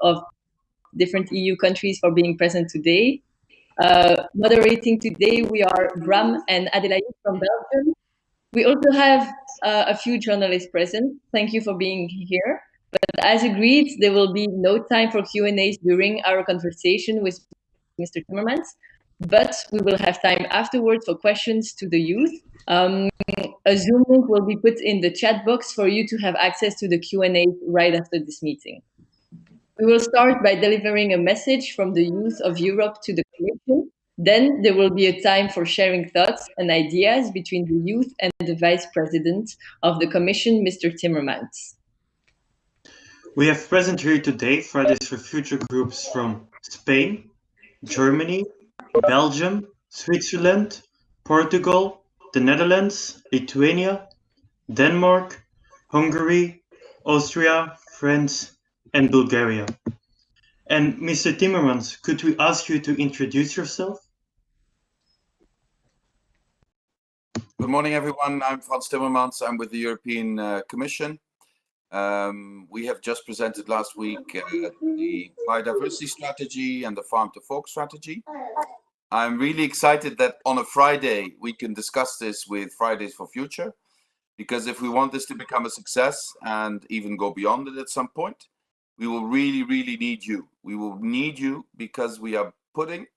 of different EU countries for being present today. Moderating today, we are Bram and Adelaide from Belgium. We also have a few journalists present. Thank you for being here. But as agreed, there will be no time for Q&As during our conversation with Mr. Timmermans, but we will have time afterwards for questions to the youth. A Zoom link will be put in the chat box for you to have access to the Q&A right after this meeting. We will start by delivering a message from the youth of Europe to the Commission. Then there will be a time for sharing thoughts and ideas between the youth and the Vice President of the Commission, Mr. Timmermans. We have present here today Fridays for Future groups from Spain, Germany, Belgium, Switzerland, Portugal, the Netherlands, Lithuania, Denmark, Hungary, Austria, France, and Bulgaria. And Mr. Timmermans, could we ask you to introduce yourself? Good morning, everyone. I'm Frans Timmermans. I'm with the European Commission. We have just presented last week the biodiversity strategy and the farm to fork strategy. I'm really excited that on a Friday we can discuss this with Fridays for Future, because if we want this to become a success and even go beyond it at some point, we will really, really need you. We will need you because we are putting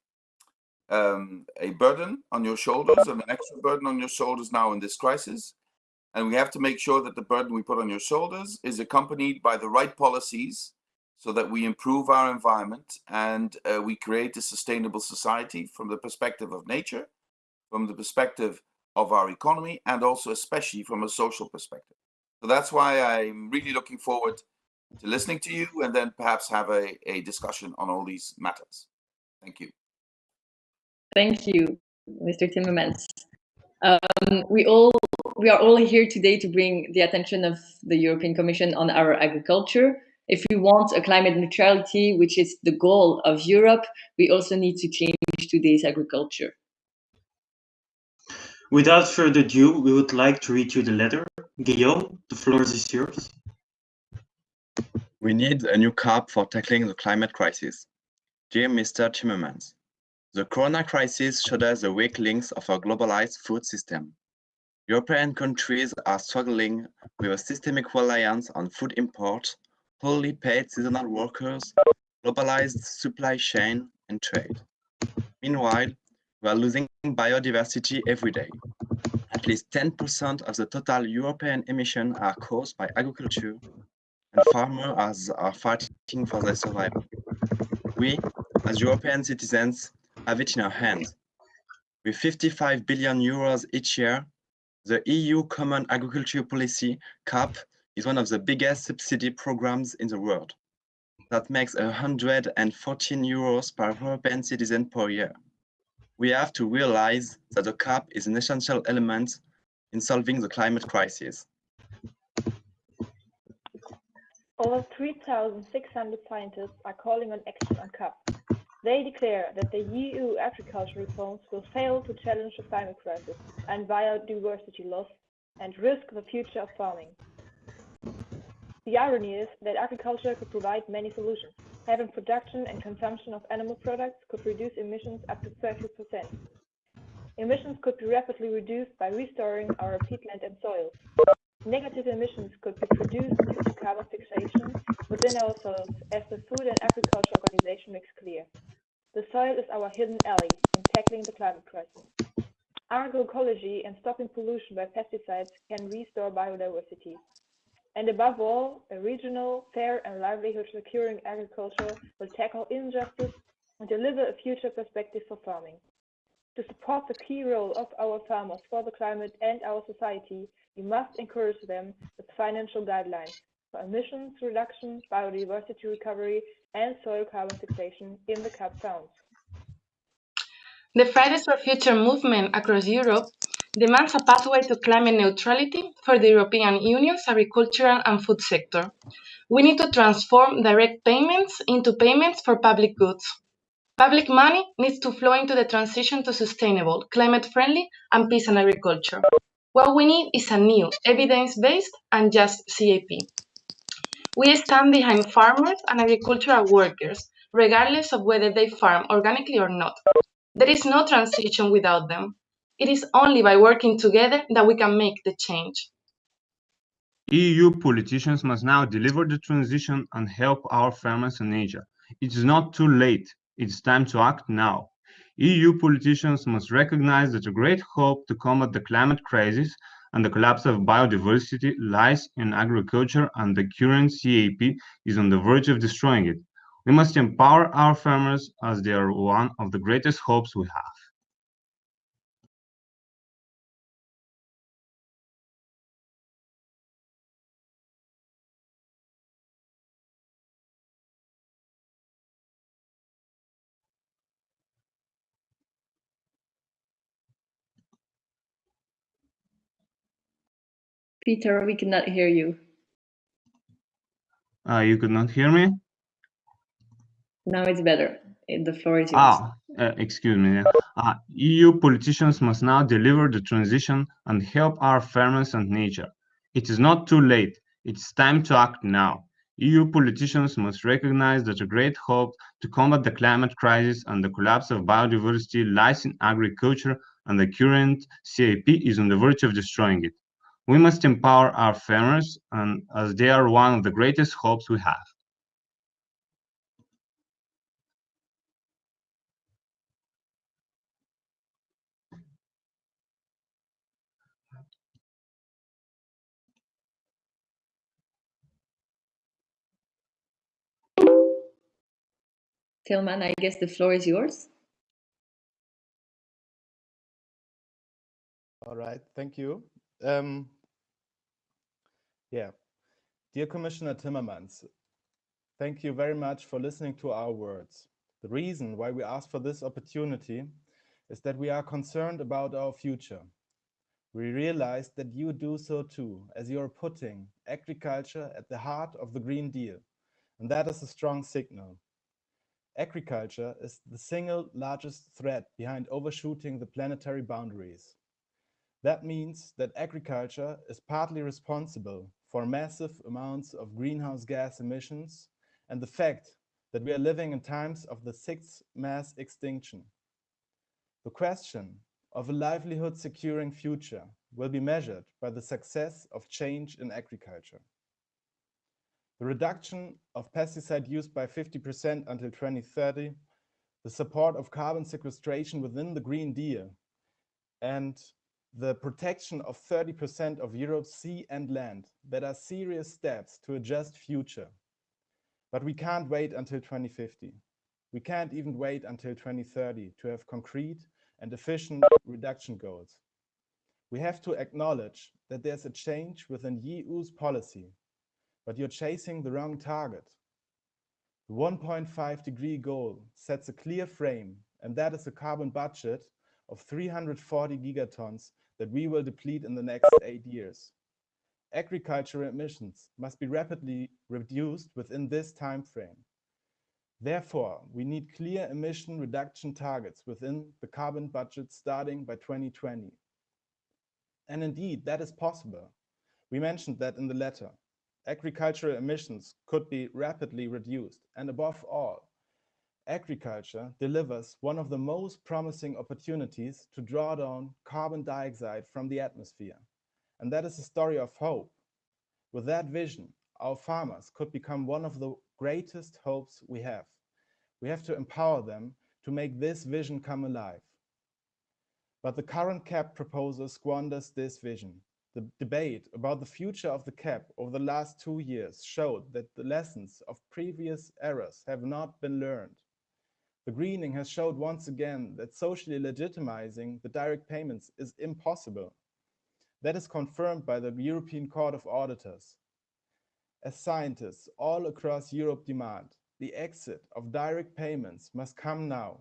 a burden on your shoulders and an extra burden on your shoulders now in this crisis. And we have to make sure that the burden we put on your shoulders is accompanied by the right policies so that we improve our environment and we create a sustainable society from the perspective of nature, from the perspective of our economy, and also especially from a social perspective. So that's why I'm really looking forward to listening to you and then perhaps have a discussion on all these matters. Thank you. Thank you, Mr. Timmermans. We are all here today to bring the attention of the European Commission on our agriculture. If we want a climate neutrality, which is the goal of Europe, we also need to change today's agriculture. Without further ado, we would like to read you the letter. Guillaume, the floor is yours. We need a new CAP for tackling the climate crisis. Dear Mr. Timmermans, the Corona crisis showed us the weak links of our globalized food system. European countries are struggling with a systemic reliance on food imports, poorly paid seasonal workers, globalized supply chain, and trade. Meanwhile, we are losing biodiversity every day. At least 10% of the total European emissions are caused by agriculture, and farmers are fighting for their survival. We, as European citizens, have it in our hands. With 55 billion euros each year, the EU Common Agriculture Policy, CAP, is one of the biggest subsidy programs in the world. That makes 114 euros per European citizen per year. We have to realize that the CAP is an essential element in solving the climate crisis. Over 3,600 scientists are calling on action on CAP. They declare that the EU agriculture reforms will fail to challenge the climate crisis and biodiversity loss and risk the future of farming. The irony is that agriculture could provide many solutions. Having production and consumption of animal products could reduce emissions up to 30%. Emissions could be rapidly reduced by restoring our peatland and soils. Negative emissions could be produced due to carbon fixation within our soils, as the Food and Agriculture Organization makes clear. The soil is our hidden ally in tackling the climate crisis. Agroecology and stopping pollution by pesticides can restore biodiversity. And above all, a regional, fair and livelihood-securing agriculture will tackle injustice and deliver a future perspective for farming. To support the key role of our farmers for the climate and our society, we must encourage them with financial guidelines for emissions reduction, biodiversity recovery, and soil carbon fixation in the CAP funds. The Fridays for Future movement across Europe demands a pathway to climate neutrality for the European Union's agricultural and food sector. We need to transform direct payments into payments for public goods. Public money needs to flow into the transition to sustainable, climate-friendly, and peasant agriculture. What we need is a new, evidence-based and just CAP. We stand behind farmers and agricultural workers, regardless of whether they farm organically or not. There is no transition without them. It is only by working together that we can make the change. EU politicians must now deliver the transition and help our farmers in Asia. It is not too late. It's time to act now. EU politicians must recognize that a great hope to combat the climate crisis and the collapse of biodiversity lies in agriculture, and the current CAP is on the verge of destroying it. We must empower our farmers as they are one of the greatest hopes we have. Peter, we cannot hear you. You could not hear me? Now it's better. The floor is yours. Excuse me. EU politicians must now deliver the transition and help our farmers and nature. It is not too late. It's time to act now. EU politicians must recognize that a great hope to combat the climate crisis and the collapse of biodiversity lies in agriculture, and the current CAP is on the verge of destroying it. We must empower our farmers, and as they are one of the greatest hopes we have. Tilman, I guess the floor is yours. All right, thank you. Dear Commissioner Timmermans, thank you very much for listening to our words. The reason why we asked for this opportunity is that we are concerned about our future. We realize that you do so too, as you are putting agriculture at the heart of the Green Deal, and that is a strong signal. Agriculture is the single largest threat behind overshooting the planetary boundaries. That means that agriculture is partly responsible for massive amounts of greenhouse gas emissions and the fact that we are living in times of the sixth mass extinction. The question of a livelihood securing future will be measured by the success of change in agriculture. The reduction of pesticide use by 50% until 2030, the support of carbon sequestration within the Green Deal, and the protection of 30% of Europe's sea and land that are serious steps to a just future. But we can't wait until 2050. We can't even wait until 2030 to have concrete and efficient reduction goals. We have to acknowledge that there's a change within EU's policy, but you're chasing the wrong target. The 1.5-degree goal sets a clear frame, and that is a carbon budget of 340 gigatons that we will deplete in the next 8 years. Agricultural emissions must be rapidly reduced within this time frame. Therefore, we need clear emission reduction targets within the carbon budget starting by 2020. And indeed, that is possible. We mentioned that in the letter. Agricultural emissions could be rapidly reduced, and above all, agriculture delivers one of the most promising opportunities to draw down carbon dioxide from the atmosphere. And that is a story of hope. With that vision, our farmers could become one of the greatest hopes we have. We have to empower them to make this vision come alive. But the current CAP proposal squanders this vision. The debate about the future of the CAP over the last 2 years showed that the lessons of previous errors have not been learned. The greening has showed once again that socially legitimizing the direct payments is impossible. That is confirmed by the European Court of Auditors. As scientists all across Europe demand, the exit of direct payments must come now.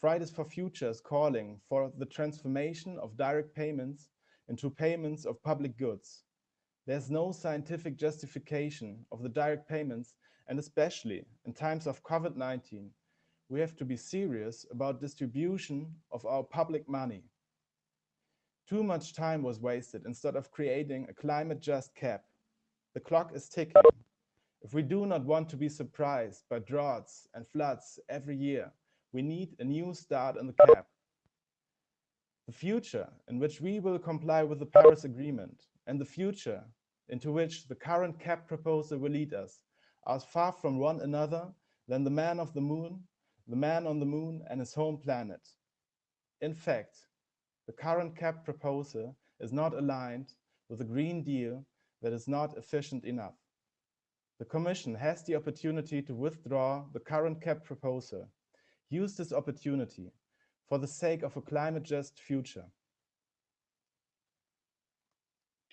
Fridays for Future is calling for the transformation of direct payments into payments of public goods. There's no scientific justification of the direct payments, and especially in times of COVID-19, we have to be serious about distribution of our public money. Too much time was wasted instead of creating a climate-just CAP. The clock is ticking. If we do not want to be surprised by droughts and floods every year, we need a new start in the CAP. The future in which we will comply with the Paris Agreement and the future into which the current CAP proposal will lead us are as far from one another than the man on the moon and his home planet. In fact, the current CAP proposal is not aligned with a Green Deal that is not efficient enough. The Commission has the opportunity to withdraw the current CAP proposal. Use this opportunity for the sake of a climate-just future.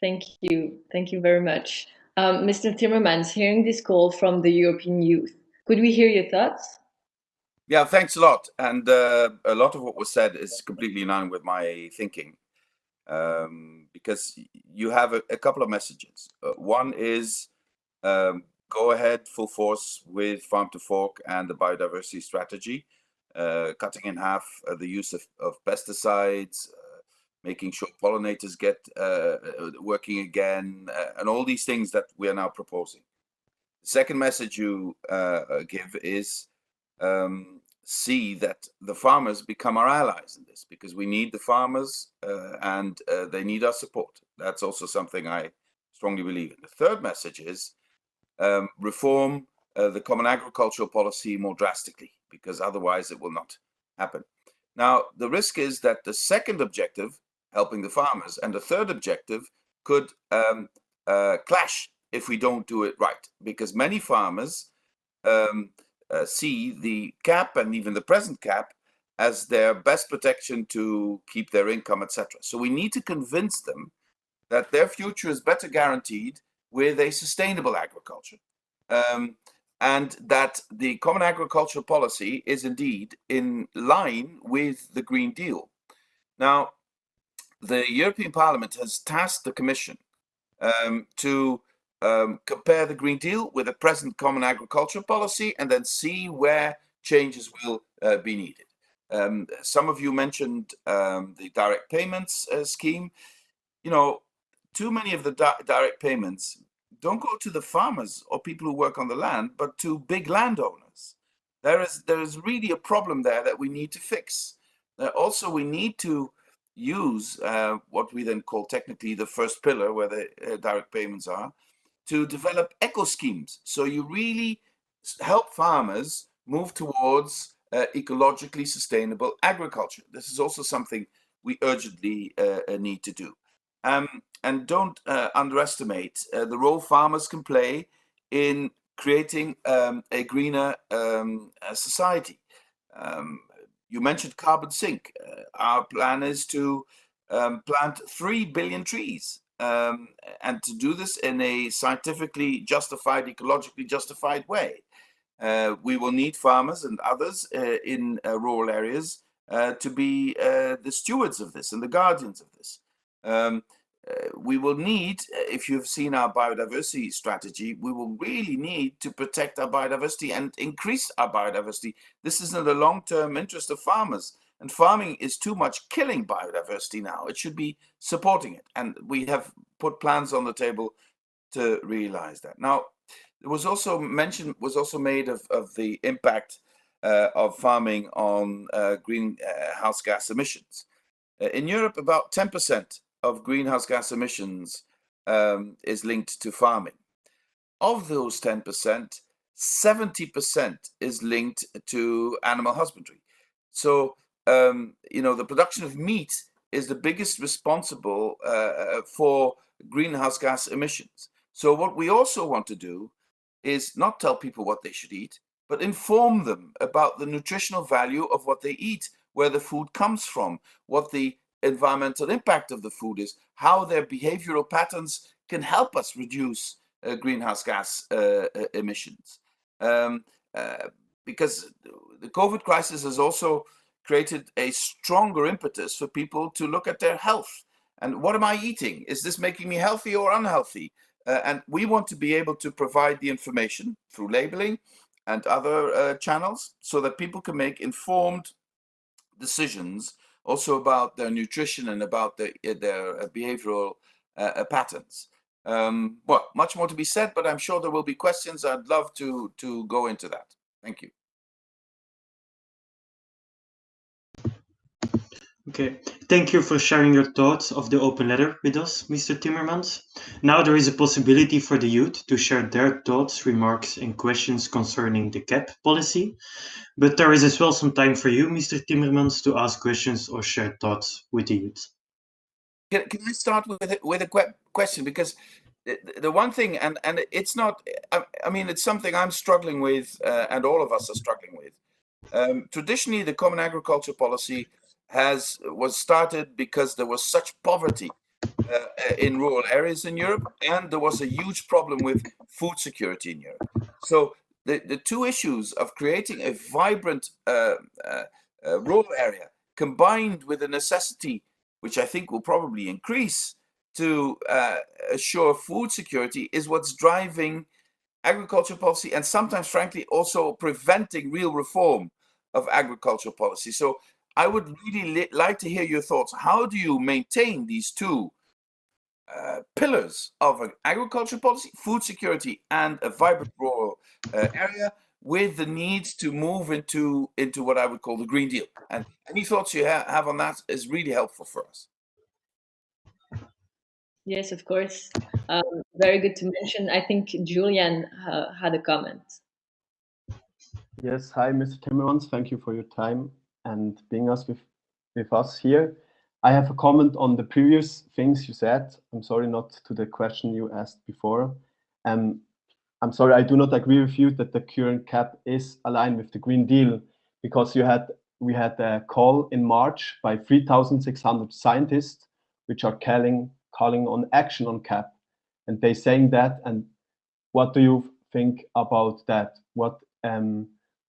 Thank you. Thank you very much. Mr. Timmermans, hearing this call from the European youth, could we hear your thoughts? Yeah, thanks a lot. And a lot of what was said is completely in line with my thinking, because you have a couple of messages. One is go ahead full force with farm to fork and the biodiversity strategy, cutting in half the use of pesticides, making sure pollinators get working again, and all these things that we are now proposing. The second message you give is see that the farmers become our allies in this, because we need the farmers and they need our support. That's also something I strongly believe in. The third message is reform the common agricultural policy more drastically, because otherwise it will not happen. Now, the risk is that the second objective, helping the farmers, and the third objective could clash if we don't do it right, because many farmers see the cap and even the present cap as their best protection to keep their income, etc. So we need to convince them that their future is better guaranteed with a sustainable agriculture, and that the common agricultural policy is indeed in line with the Green Deal. Now, the European Parliament has tasked the Commission to compare the Green Deal with the present common agricultural policy and then see where changes will be needed. Some of you mentioned the direct payments scheme. You know, too many of the direct payments don't go to the farmers or people who work on the land, but to big landowners. There is really a problem there that we need to fix. Also, we need to use what we then call technically the first pillar, where the direct payments are, to develop eco schemes. So you really help farmers move towards ecologically sustainable agriculture. This is also something we urgently need to do. And don't underestimate the role farmers can play in creating a greener society. You mentioned carbon sink. Our plan is to plant 3 billion trees, and to do this in a scientifically justified, ecologically justified way. We will need farmers and others in rural areas to be the stewards of this and the guardians of this. We will need, if you've seen our biodiversity strategy, we will really need to protect our biodiversity and increase our biodiversity. This is in the long-term interest of farmers, and farming is too much killing biodiversity now. It should be supporting it, and we have put plans on the table to realize that. Now, there was also made of the impact of farming on greenhouse gas emissions. In Europe, about 10% of greenhouse gas emissions is linked to farming. Of those 10%, 70% is linked to animal husbandry. So, you know, the production of meat is the biggest responsible for greenhouse gas emissions. So what we also want to do is not tell people what they should eat, but inform them about the nutritional value of what they eat, where the food comes from, what the environmental impact of the food is, how their behavioral patterns can help us reduce greenhouse gas emissions. Because the COVID crisis has also created a stronger impetus for people to look at their health. And what am I eating? Is this making me healthy or unhealthy? And we want to be able to provide the information through labeling and other channels so that people can make informed decisions also about their nutrition and about their behavioral patterns. Well, much more to be said, but I'm sure there will be questions. I'd love to go into that. Thank you. Okay, thank you for sharing your thoughts of the open letter with us, Mr. Timmermans. Now there is a possibility for the youth to share their thoughts, remarks, and questions concerning the CAP policy. But there is as well some time for you, Mr. Timmermans, to ask questions or share thoughts with the youth. Can I start with a question? Because the one thing, and it's not, I mean, it's something I'm struggling with, and all of us are struggling with. Traditionally, the Common Agriculture Policy was started because there was such poverty in rural areas in Europe, and there was a huge problem with food security in Europe. So the two issues of creating a vibrant rural area combined with a necessity, which I think will probably increase, to assure food security is what's driving agriculture policy, and sometimes, frankly, also preventing real reform of agricultural policy. So I would really like to hear your thoughts. How do you maintain these two pillars of an agriculture policy, food security, and a vibrant rural area, with the need to move into what I would call the Green Deal? And any thoughts you have on that is really helpful for us. Yes, of course. Very good to mention. I think Julian had a comment. Yes, hi, Mr. Timmermans. Thank you for your time and being with us here. I have a comment on the previous things you said. I'm sorry, not to the question you asked before. I'm sorry, I do not agree with you that the current CAP is aligned with the Green Deal, because we had a call in March by 3,600 scientists, which are calling on action on CAP, and they saying that. And what do you think about that? What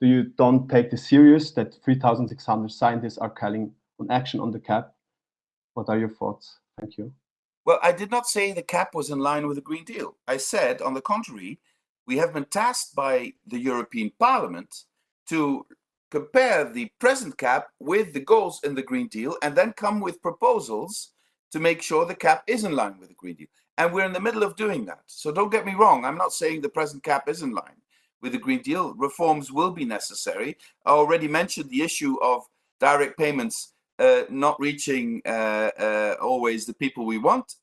do you don't take this serious that 3,600 scientists are calling on action on the CAP? What are your thoughts? Thank you. Well, I did not say the CAP was in line with the Green Deal. I said, on the contrary, we have been tasked by the European Parliament to compare the present CAP with the goals in the Green Deal and then come with proposals to make sure the CAP is in line with the Green Deal. And we're in the middle of doing that. So don't get me wrong. I'm not saying the present CAP is in line with the Green Deal. Reforms will be necessary. I already mentioned the issue of direct payments not reaching always the people we want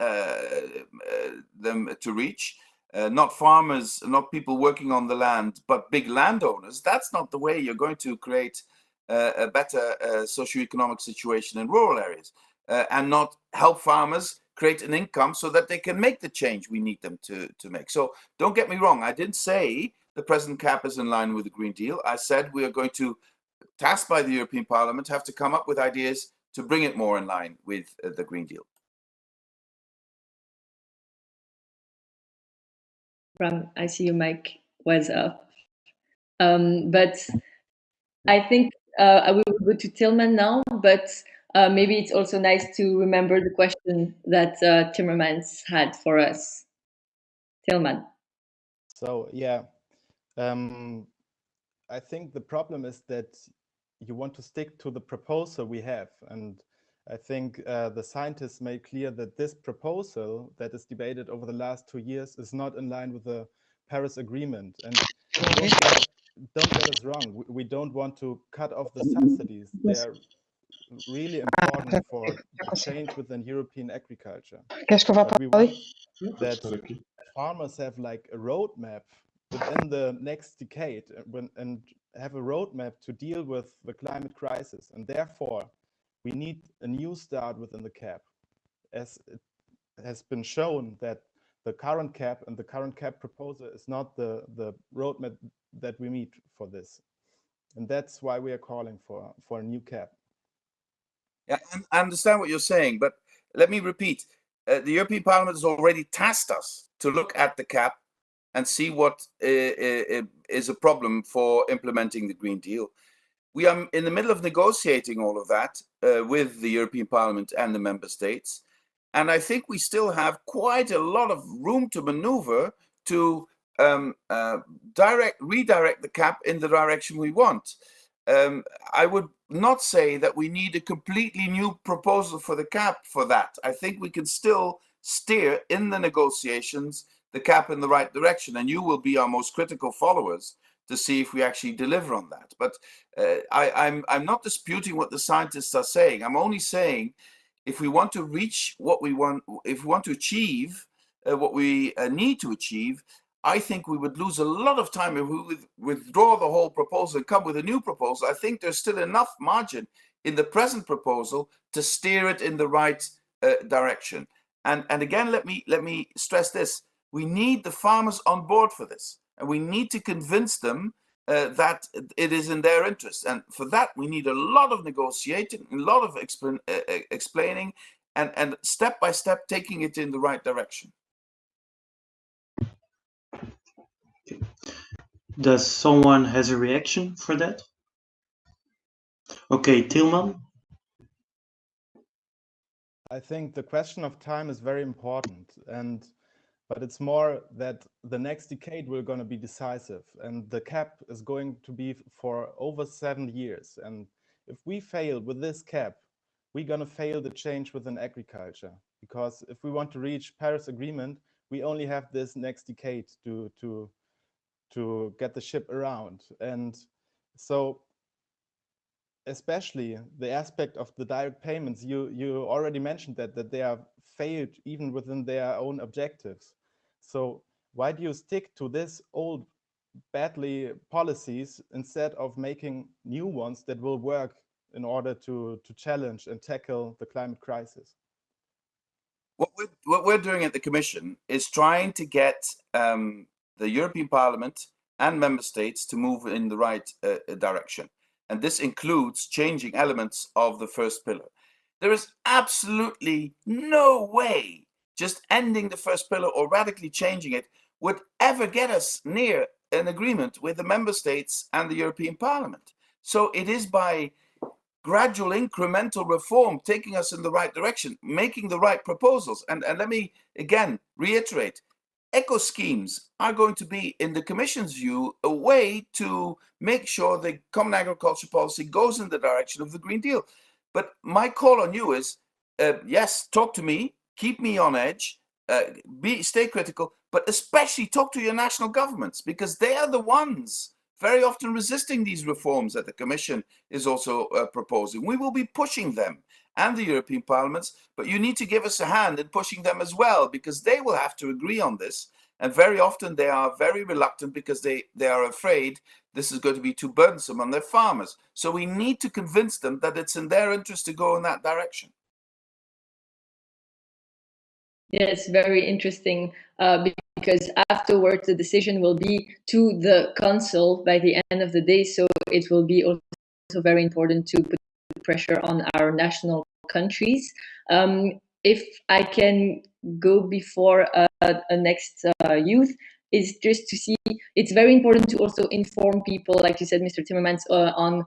them to reach. Not farmers, not people working on the land, but big landowners. That's not the way you're going to create a better socioeconomic situation in rural areas, and not help farmers create an income so that they can make the change we need them to make. So don't get me wrong. I didn't say the present CAP is in line with the Green Deal. I said we are going to, tasked by the European Parliament, have to come up with ideas to bring it more in line with the Green Deal. I see your mic was up. But I think I will go to Tillman now, but maybe it's also nice to remember the question that Timmermans had for us. Tillman. So, yeah, I think the problem is that you want to stick to the proposal we have. And I think the scientists made clear that this proposal that is debated over the last 2 years is not in line with the Paris Agreement. And don't get us wrong, we don't want to cut off the subsidies. They are really important for change within European agriculture. But we want that farmers have like a roadmap within the next decade and have a roadmap to deal with the climate crisis. And therefore, we need a new start within the CAP, as it has been shown that the current CAP and the current CAP proposal is not the roadmap that we need for this. And that's why we are calling for a new CAP. Yeah, I understand what you're saying, but let me repeat. The European Parliament has already tasked us to look at the CAP and see what is a problem for implementing the Green Deal. We are in the middle of negotiating all of that with the European Parliament and the member states. And I think we still have quite a lot of room to maneuver to redirect the CAP in the direction we want. I would not say that we need a completely new proposal for the CAP for that. I think we can still steer in the negotiations the CAP in the right direction. And you will be our most critical followers to see if we actually deliver on that. But I'm not disputing what the scientists are saying. I'm only saying if we want to reach what we want, if we want to achieve what we need to achieve, I think we would lose a lot of time if we would withdraw the whole proposal and come with a new proposal. I think there's still enough margin in the present proposal to steer it in the right direction. And again, let me stress this: we need the farmers on board for this, and we need to convince them that it is in their interest. And for that, we need a lot of negotiating, a lot of explaining, and step by step taking it in the right direction. Does someone has a reaction for that? Okay, Tilman. I think the question of time is very important, but it's more that the next decade will going to be decisive, and the cap is going to be for over 7 years. And if we fail with this cap, we're going to fail the change within agriculture, because if we want to reach Paris Agreement, we only have this next decade to get the ship around. And so especially the aspect of the direct payments, you already mentioned that they are failed even within their own objectives. So why do you stick to this old badly policies instead of making new ones that will work in order to challenge and tackle the climate crisis? What we're doing at the Commission is trying to get the European Parliament and member states to move in the right direction. And this includes changing elements of the first pillar. There is absolutely no way just ending the first pillar or radically changing it would ever get us near an agreement with the member states and the European Parliament. So it is by gradual incremental reform taking us in the right direction, making the right proposals. And let me again reiterate, eco schemes are going to be, in the Commission's view, a way to make sure the common agriculture policy goes in the direction of the Green Deal. But my call on you is, yes, talk to me, keep me on edge, stay critical, but especially talk to your national governments, because they are the ones very often resisting these reforms that the Commission is also proposing. We will be pushing them and the European Parliaments, but you need to give us a hand in pushing them as well, because they will have to agree on this. And very often they are very reluctant because they are afraid this is going to be too burdensome on their farmers. So we need to convince them that it's in their interest to go in that direction. Yes, very interesting, because afterwards the decision will be to the Council by the end of the day. So it will be also very important to put pressure on our national countries. If I can go before a next youth, is just to see, it's very important to also inform people, like you said, Mr. Timmermans, on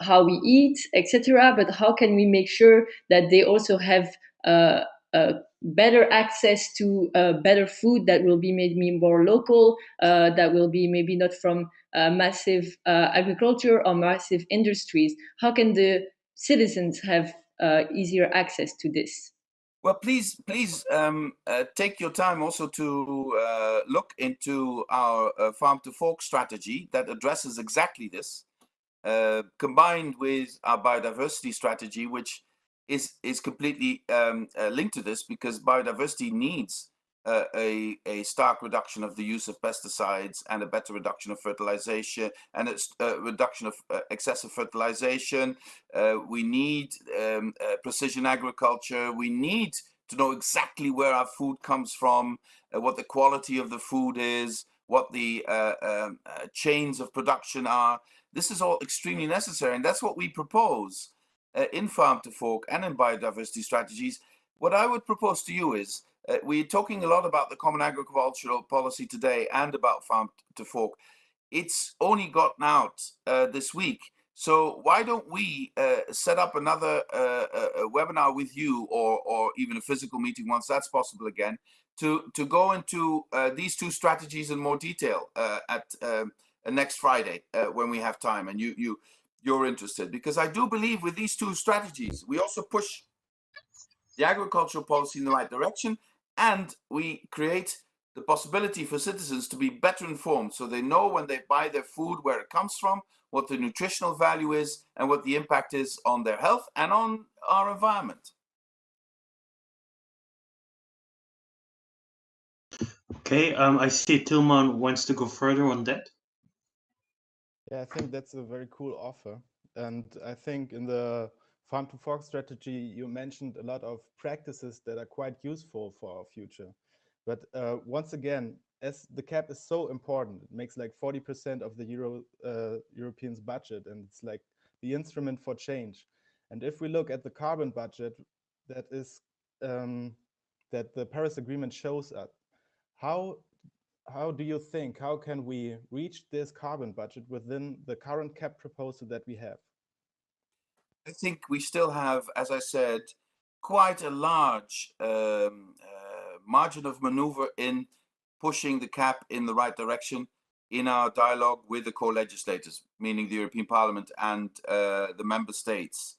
how we eat, etc. But how can we make sure that they also have better access to better food that will be made more local, that will be maybe not from massive agriculture or massive industries? How can the citizens have easier access to this? Well, please take your time also to look into our Farm to Fork strategy that addresses exactly this, combined with our biodiversity strategy, which is completely linked to this, because biodiversity needs a stark reduction of the use of pesticides and a better reduction of fertilization and a reduction of excessive fertilization. We need precision agriculture. We need to know exactly where our food comes from, what the quality of the food is, what the chains of production are. This is all extremely necessary, and that's what we propose in Farm to Fork and in biodiversity strategies. What I would propose to you is, we're talking a lot about the Common Agricultural Policy today and about Farm to Fork. It's only gotten out this week. So why don't we set up another webinar with you, or even a physical meeting once that's possible again, to go into these two strategies in more detail at next Friday when we have time and you're interested. Because I do believe with these two strategies, we also push the agricultural policy in the right direction, and we create the possibility for citizens to be better informed, so they know when they buy their food where it comes from, what the nutritional value is, and what the impact is on their health and on our environment. Okay, I see Tilman wants to go further on that. Yeah, I think that's a very cool offer. And I think in the Farm to Fork strategy, you mentioned a lot of practices that are quite useful for our future. But once again, as the cap is so important, it makes like 40% of the Europeans' budget, and it's like the instrument for change. And if we look at the carbon budget that is that the Paris Agreement shows us, how do you think, how can we reach this carbon budget within the current cap proposal that we have? I think we still have, as I said, quite a large margin of maneuver in pushing the cap in the right direction in our dialogue with the co-legislators, meaning the European Parliament and the member states.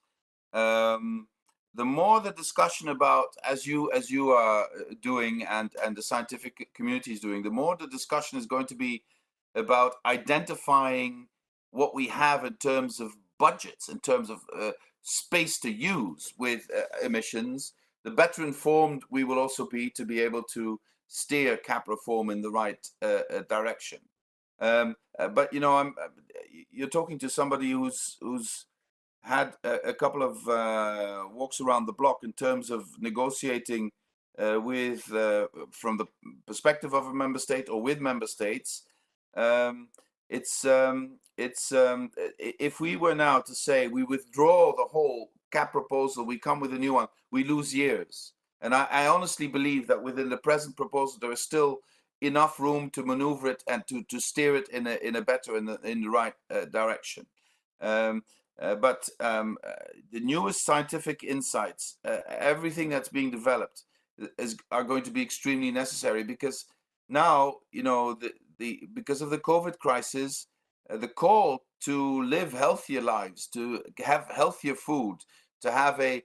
The more the discussion about, as you are doing and the scientific community is doing, the more the discussion is going to be about identifying what we have in terms of budgets, in terms of space to use with emissions, the better informed we will also be to be able to steer cap reform in the right direction. But you know, you're talking to somebody who's had a couple of walks around the block in terms of negotiating with from the perspective of a member state or with member states. If we were now to say we withdraw the whole cap proposal, we come with a new one, we lose years. And I honestly believe that within the present proposal there is still enough room to maneuver it and to steer it in a better, in the right direction. But the newest scientific insights, everything that's being developed, are going to be extremely necessary, because now, you know, because of the COVID crisis, the call to live healthier lives, to have healthier food, to have a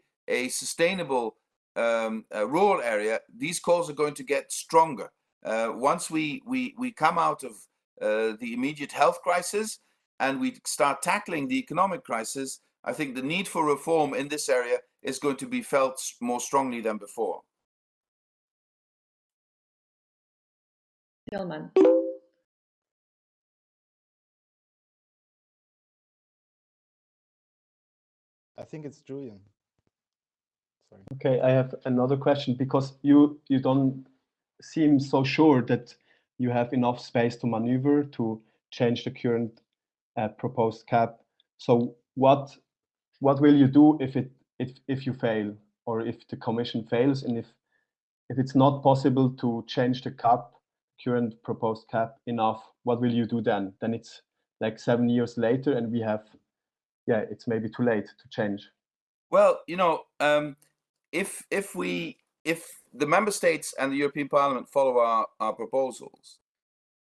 sustainable rural area, these calls are going to get stronger. Once we come out of the immediate health crisis and we start tackling the economic crisis, I think the need for reform in this area is going to be felt more strongly than before. Tilman. I think it's Julian. Sorry. Okay, I have another question, because you don't seem so sure that you have enough space to maneuver to change the current proposed cap. So what will you do if you fail, or if the Commission fails, and if it's not possible to change the current proposed cap enough? What will you do then? Then it's like 7 years later, and we have, yeah, it's maybe too late to change. Well, you know, if the member states and the European Parliament follow our proposals,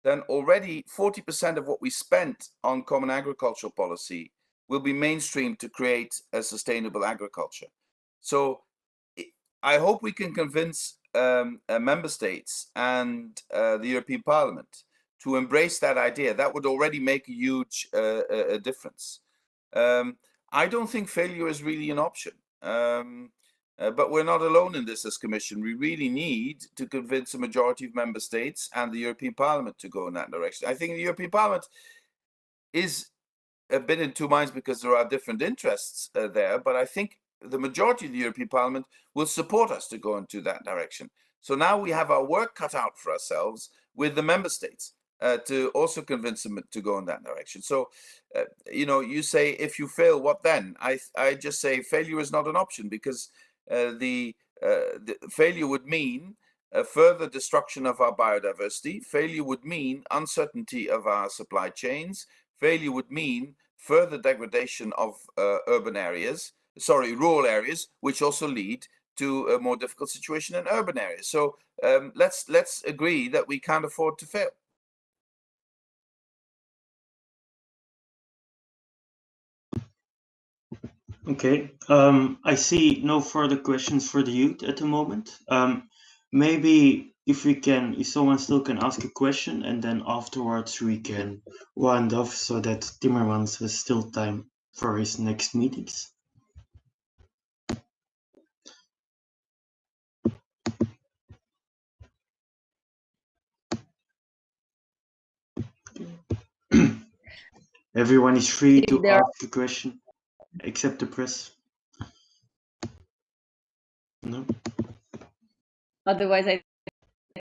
then already 40% of what we spent on common agricultural policy will be mainstreamed to create a sustainable agriculture. So I hope we can convince member states and the European Parliament to embrace that idea. That would already make a huge difference. I don't think failure is really an option. But we're not alone in this as Commission. We really need to convince a majority of member states and the European Parliament to go in that direction. I think the European Parliament is a bit in two minds because there are different interests there, but I think the majority of the European Parliament will support us to go into that direction. So now we have our work cut out for ourselves with the member states to also convince them to go in that direction. So, you know, you say, if you fail, what then? I just say failure is not an option, because the failure would mean a further destruction of our biodiversity. Failure would mean uncertainty of our supply chains. Failure would mean further degradation of rural areas, which also lead to a more difficult situation in urban areas. So let's agree that we can't afford to fail. Okay, I see no further questions for the youth at the moment. maybe if someone still can ask a question, and then afterwards we can round off so that Timmermans has still time for his next meetings. Everyone is free to ask a question, except the press. No? Otherwise, I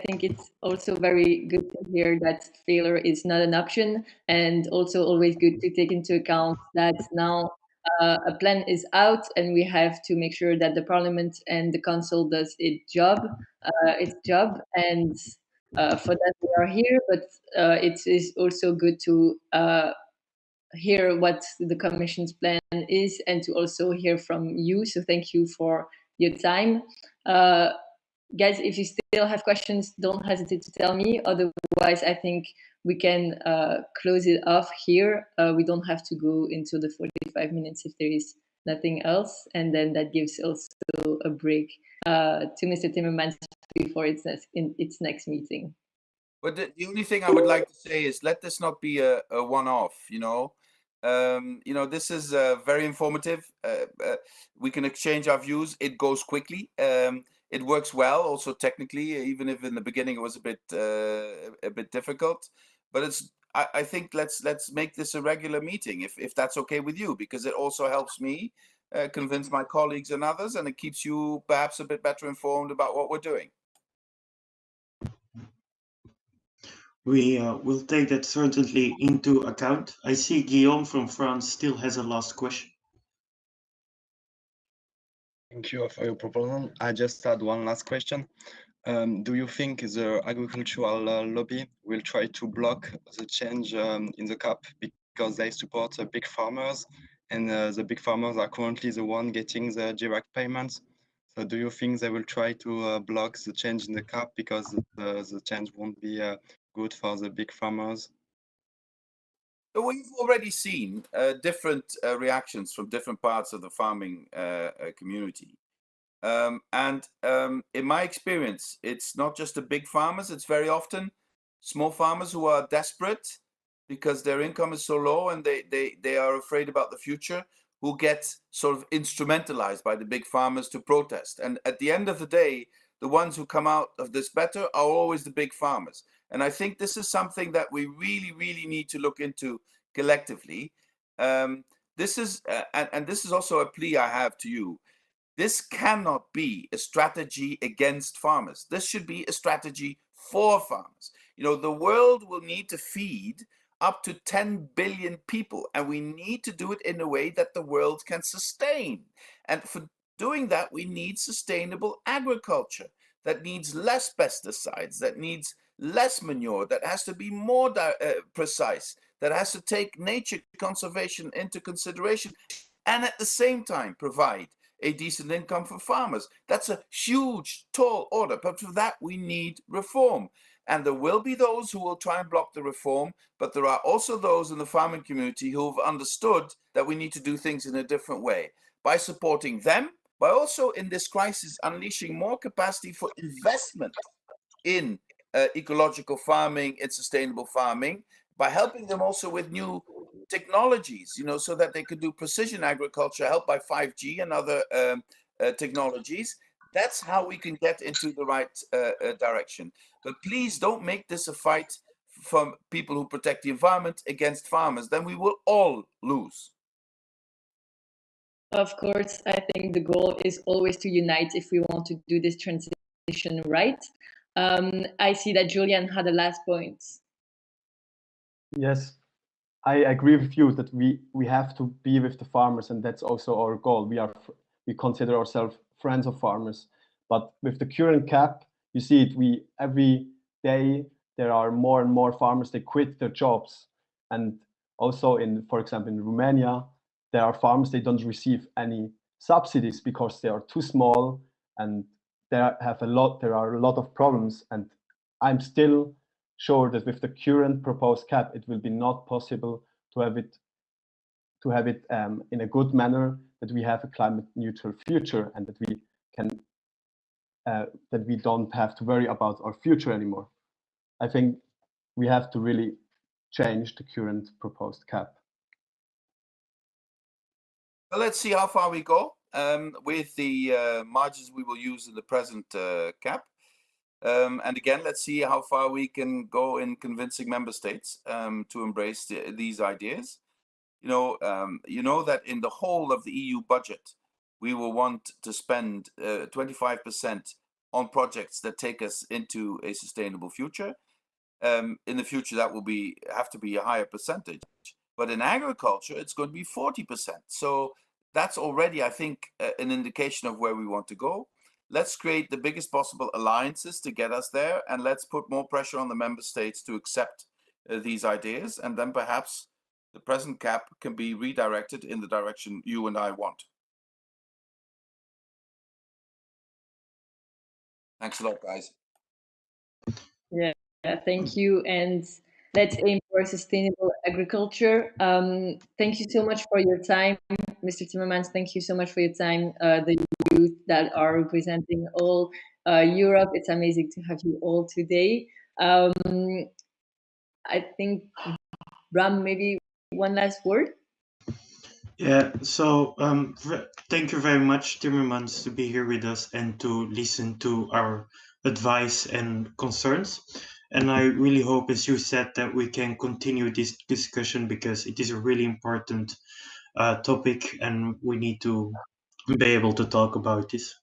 think it's also very good to hear that failure is not an option, and also always good to take into account that now a plan is out, and we have to make sure that the Parliament and the Council does its job, and for that we are here. But it is also good to hear what the Commission's plan is, and to also hear from you. So thank you for your time. Guys, if you still have questions, don't hesitate to tell me. Otherwise, I think we can close it off here. We don't have to go into the 45 minutes if there is nothing else. And then that gives also a break to Mr. Timmermans before its next meeting. But the only thing I would like to say is let this not be a one-off, you know. This is very informative. We can exchange our views. It goes quickly. It works well, also technically, even if in the beginning it was a bit difficult. But I think let's make this a regular meeting, if that's okay with you, because it also helps me convince my colleagues and others, and it keeps you perhaps a bit better informed about what we're doing. We will take that certainly into account. I see Guillaume from France still has a last question. Thank you for your proposal. I just had one last question. Do you think the agricultural lobby will try to block the change in the CAP because they support the big farmers, and the big farmers are currently the one getting the direct payments? So do you think they will try to block the change in the CAP because the change won't be good for the big farmers? We've already seen different reactions from different parts of the farming community. In my experience, it's not just the big farmers, it's very often small farmers who are desperate because their income is so low and they are afraid about the future, who get sort of instrumentalized by the big farmers to protest. And at the end of the day, the ones who come out of this better are always the big farmers. And I think this is something that we really, really need to look into collectively. This is also a plea I have to you. This cannot be a strategy against farmers. This should be a strategy for farmers. You know, the world will need to feed up to 10 billion people, and we need to do it in a way that the world can sustain. And for doing that, we need sustainable agriculture that needs less pesticides, that needs less manure, that has to be more precise, that has to take nature conservation into consideration, and at the same time provide a decent income for farmers. That's a huge, tall order, but for that we need reform. And there will be those who will try and block the reform, but there are also those in the farming community who have understood that we need to do things in a different way. By supporting them, by also in this crisis unleashing more capacity for investment in ecological farming, in sustainable farming, by helping them also with new technologies, you know, so that they could do precision agriculture helped by 5G and other technologies. That's how we can get into the right direction. But please don't make this a fight from people who protect the environment against farmers. Then we will all lose. Of course, I think the goal is always to unite if we want to do this transition right. I see that Julian had a last point. Yes, I agree with you that we have to be with the farmers, and that's also our goal. We consider ourselves friends of farmers, but with the current cap, you see it. Every day there are more and more farmers, they quit their jobs, and also for example, in Romania, there are farmers, they don't receive any subsidies because they are too small, and there are a lot of problems. And I'm still sure that with the current proposed cap, it will be not possible to have it in a good manner, that we have a climate neutral future, and that we can that we don't have to worry about our future anymore. I think we have to really change the current proposed cap. Well, let's see how far we go with the margins we will use in the present cap. And again, let's see how far we can go in convincing member states to embrace these ideas. You know that in the whole of the EU budget, we will want to spend 25% on projects that take us into a sustainable future. In the future, that will have to be a higher percentage. But in agriculture, it's going to be 40%. So that's already, I think, an indication of where we want to go. Let's create the biggest possible alliances to get us there, and let's put more pressure on the member states to accept these ideas, and then perhaps the present cap can be redirected in the direction you and I want. Thanks a lot, guys. Yeah, thank you. And let's aim for sustainable agriculture. Thank you so much for your time, Mr. Timmermans. Thank you so much for your time. The youth that are representing all Europe. It's amazing to have you all today. I think, Bram, maybe one last word. Yeah, so thank you very much, Timmermans, to be here with us and to listen to our advice and concerns. And I really hope, as you said, that we can continue this discussion because it is a really important topic and we need to be able to talk about this.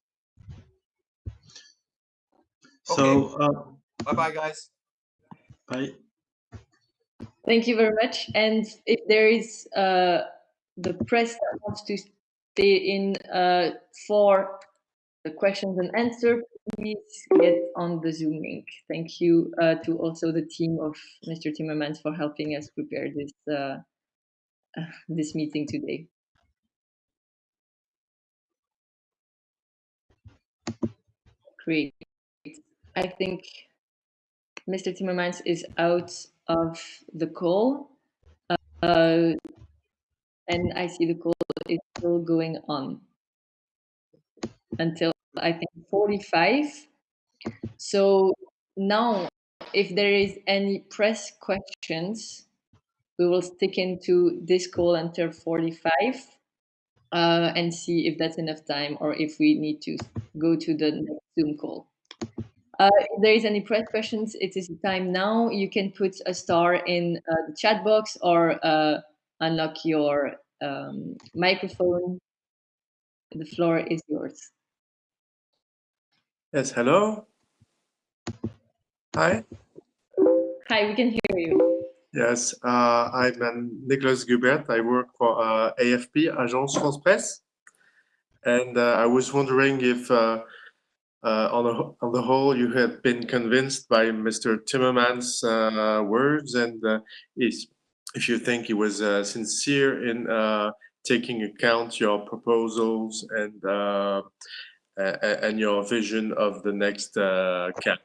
Okay. So, bye-bye, guys. Bye. Thank you very much. And if there is the press that wants to stay in for the questions and answers, please get on the Zoom link. Thank you to also the team of Mr. Timmermans for helping us prepare this this meeting today. Great. I think Mr. Timmermans is out of the call. And I see the call is still going on until I think 45. So now, if there is any press questions, we will stick into this call until 45 and see if that's enough time or if we need to go to the next Zoom call. If there is any press questions, it is the time now. You can put a star in the chat box or unlock your microphone. The floor is yours. Yes, hello. Hi. Hi, we can hear you. Yes, I'm Nicolas Gubert. I work for AFP, Agence France Presse. And I was wondering if on the whole you had been convinced by Mr. Timmermans' words and if you think he was sincere in taking account your proposals and your vision of the next cap.